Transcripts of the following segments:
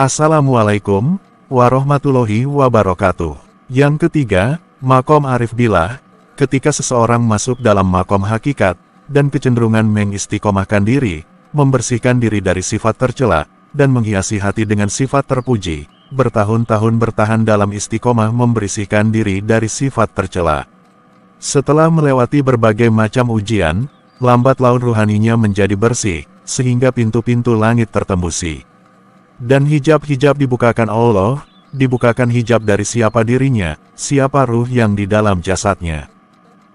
Assalamualaikum warahmatullahi wabarakatuh. Yang ketiga, makom arif billah. Ketika seseorang masuk dalam makom hakikat, dan kecenderungan mengistiqomahkan diri, membersihkan diri dari sifat tercela, dan menghiasi hati dengan sifat terpuji, bertahun-tahun bertahan dalam istiqomah membersihkan diri dari sifat tercela. Setelah melewati berbagai macam ujian, lambat laun ruhaninya menjadi bersih, sehingga pintu-pintu langit tertembusi. Dan hijab-hijab dibukakan Allah, dibukakan hijab dari siapa dirinya, siapa ruh yang di dalam jasadnya.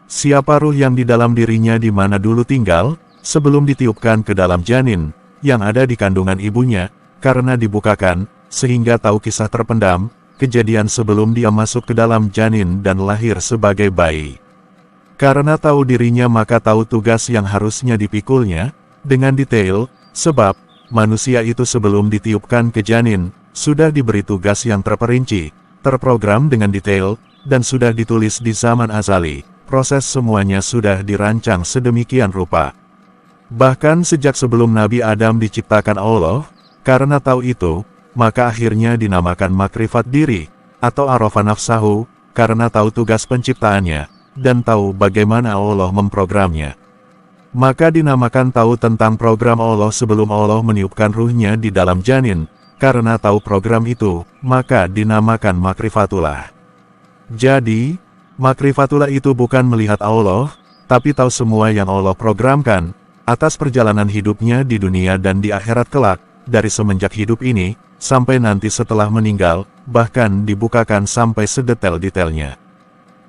Siapa ruh yang di dalam dirinya di mana dulu tinggal, sebelum ditiupkan ke dalam janin, yang ada di kandungan ibunya, karena dibukakan, sehingga tahu kisah terpendam, kejadian sebelum dia masuk ke dalam janin dan lahir sebagai bayi. Karena tahu dirinya maka tahu tugas yang harusnya dipikulnya, dengan detail, sebab, manusia itu sebelum ditiupkan ke janin, sudah diberi tugas yang terperinci, terprogram dengan detail, dan sudah ditulis di zaman azali. Proses semuanya sudah dirancang sedemikian rupa. Bahkan sejak sebelum Nabi Adam diciptakan Allah, karena tahu itu, maka akhirnya dinamakan makrifat diri, atau arafa nafsahu, karena tahu tugas penciptaannya, dan tahu bagaimana Allah memprogramnya. Maka dinamakan tahu tentang program Allah sebelum Allah meniupkan ruhnya di dalam janin, karena tahu program itu, maka dinamakan makrifatullah. Jadi, makrifatullah itu bukan melihat Allah, tapi tahu semua yang Allah programkan, atas perjalanan hidupnya di dunia dan di akhirat kelak, dari semenjak hidup ini, sampai nanti setelah meninggal, bahkan dibukakan sampai sedetail-detailnya.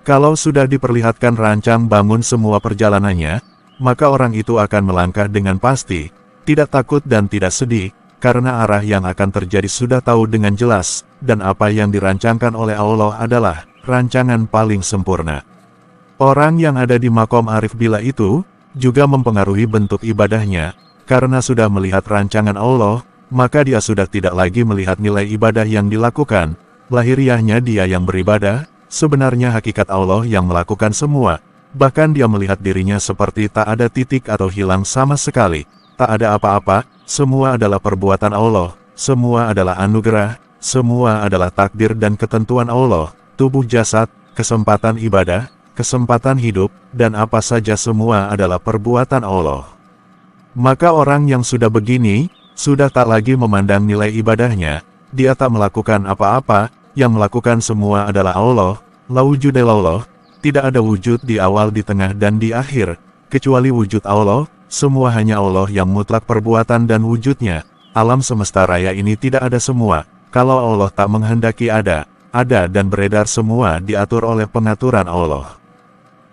Kalau sudah diperlihatkan rancang bangun semua perjalanannya, maka orang itu akan melangkah dengan pasti, tidak takut dan tidak sedih, karena arah yang akan terjadi sudah tahu dengan jelas, dan apa yang dirancangkan oleh Allah adalah rancangan paling sempurna. Orang yang ada di makom arif billah itu, juga mempengaruhi bentuk ibadahnya, karena sudah melihat rancangan Allah, maka dia sudah tidak lagi melihat nilai ibadah yang dilakukan, lahiriahnya dia yang beribadah, sebenarnya hakikat Allah yang melakukan semua, bahkan dia melihat dirinya seperti tak ada titik atau hilang sama sekali, tak ada apa-apa, semua adalah perbuatan Allah, semua adalah anugerah, semua adalah takdir dan ketentuan Allah, tubuh jasad, kesempatan ibadah, kesempatan hidup, dan apa saja semua adalah perbuatan Allah. Maka orang yang sudah begini, sudah tak lagi memandang nilai ibadahnya, dia tak melakukan apa-apa, yang melakukan semua adalah Allah, la wujud illallah, tidak ada wujud di awal, di tengah dan di akhir, kecuali wujud Allah, semua hanya Allah yang mutlak perbuatan dan wujudnya. Alam semesta raya ini tidak ada semua, kalau Allah tak menghendaki ada dan beredar semua diatur oleh pengaturan Allah.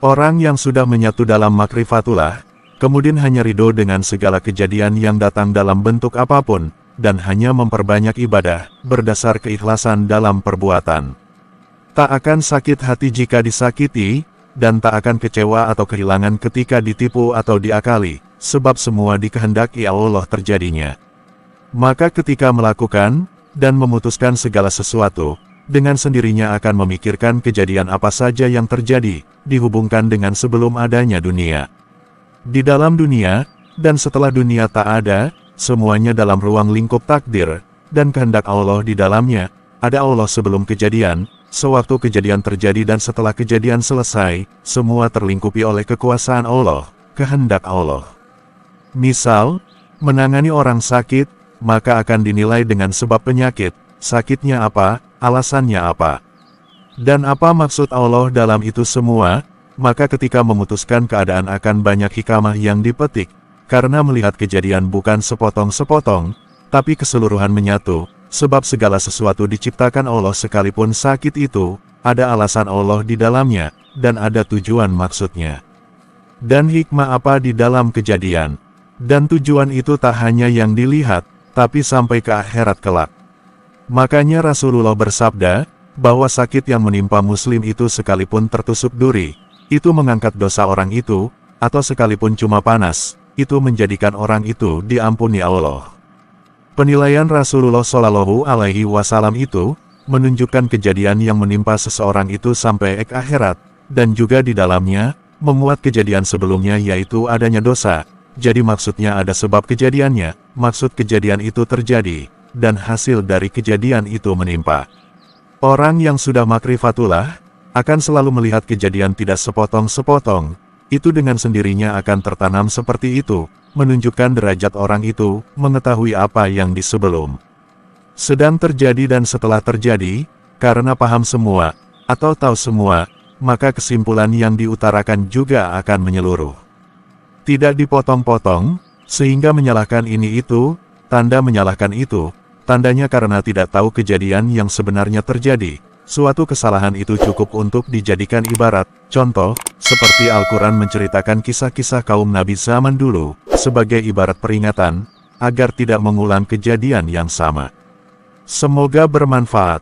Orang yang sudah menyatu dalam makrifatullah, kemudian hanya ridho dengan segala kejadian yang datang dalam bentuk apapun, dan hanya memperbanyak ibadah, berdasar keikhlasan dalam perbuatan. Tak akan sakit hati jika disakiti, dan tak akan kecewa atau kehilangan ketika ditipu atau diakali, sebab semua dikehendaki Allah terjadinya. Maka ketika melakukan, dan memutuskan segala sesuatu, dengan sendirinya akan memikirkan kejadian apa saja yang terjadi, dihubungkan dengan sebelum adanya dunia. Di dalam dunia, dan setelah dunia tak ada, semuanya dalam ruang lingkup takdir, dan kehendak Allah di dalamnya, ada Allah sebelum kejadian, sewaktu kejadian terjadi dan setelah kejadian selesai, semua terlingkupi oleh kekuasaan Allah, kehendak Allah. Misal, menangani orang sakit, maka akan dinilai dengan sebab penyakit, sakitnya apa, alasannya apa, dan apa maksud Allah dalam itu semua. Maka ketika memutuskan keadaan akan banyak hikmah yang dipetik, karena melihat kejadian bukan sepotong-sepotong, tapi keseluruhan menyatu, sebab segala sesuatu diciptakan Allah sekalipun sakit itu, ada alasan Allah di dalamnya, dan ada tujuan maksudnya. Dan hikmah apa di dalam kejadian, dan tujuan itu tak hanya yang dilihat, tapi sampai ke akhirat kelak. Makanya Rasulullah bersabda, bahwa sakit yang menimpa muslim itu sekalipun tertusuk duri, itu mengangkat dosa orang itu, atau sekalipun cuma panas, itu menjadikan orang itu diampuni Allah. Penilaian Rasulullah Shallallahu Alaihi Wasallam itu, menunjukkan kejadian yang menimpa seseorang itu sampai ke akhirat, dan juga di dalamnya, memuat kejadian sebelumnya yaitu adanya dosa. Jadi maksudnya ada sebab kejadiannya, maksud kejadian itu terjadi, dan hasil dari kejadian itu menimpa. Orang yang sudah makrifatullah, akan selalu melihat kejadian tidak sepotong-sepotong, itu dengan sendirinya akan tertanam seperti itu, menunjukkan derajat orang itu, mengetahui apa yang di sebelum sedang terjadi dan setelah terjadi, karena paham semua, atau tahu semua, maka kesimpulan yang diutarakan juga akan menyeluruh. Tidak dipotong-potong, sehingga menyalahkan ini itu, tanda menyalahkan itu, tandanya karena tidak tahu kejadian yang sebenarnya terjadi. Suatu kesalahan itu cukup untuk dijadikan ibarat, contoh, seperti Al-Quran menceritakan kisah-kisah kaum Nabi zaman dulu, sebagai ibarat peringatan, agar tidak mengulang kejadian yang sama. Semoga bermanfaat.